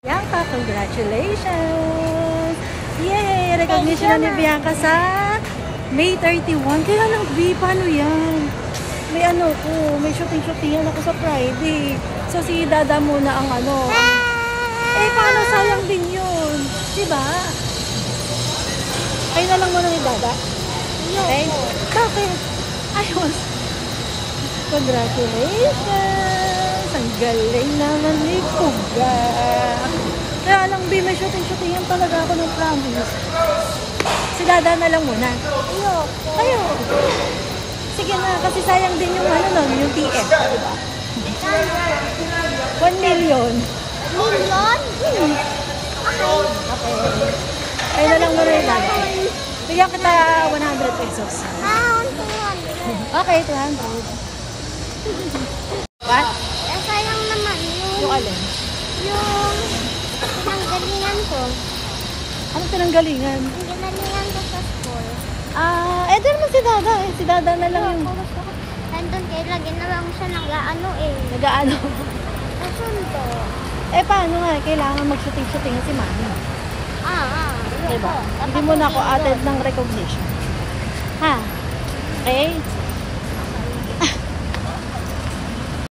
Bianca, congratulations! Yay! Recognition na ni Bianca sa May 31. Kaya lang, B, paano yan? May ano ko, may shooting-shootingan ako sa Friday. So, si Dada muna ang ano. Eh, paano sayang din yun? Diba? Kayo na lang muna ni Dada. Okay? Bakit? Ayos. Congratulations! Ang galing naman ni Puga. Kaya lang, B, may shooting-shootingan talaga ako ng promise. Si Dada na lang muna. Kayo. Sige na, kasi sayang din yung ano nun, yung TF, diba? 1 million. Million? Okay. Ayun na lang muna yung Dada. Bigyan kita 100 pesos. Okay, 200. What? Sayang naman Yung alin? yung pinanggalingan ko. Anong pinanggalingan? Yung ginalingan ko sa school. Eh, doon naman si Dada eh. Si Dada na lang yung Nandun kaya lagi na lang siya nag-ano eh. nag-ano. Nasundo. Eh, paano nga? Kailangan mag-shooting-shooting si Mami. Diba? Hindi mo na ako attend ng recognition. Ha? Okay?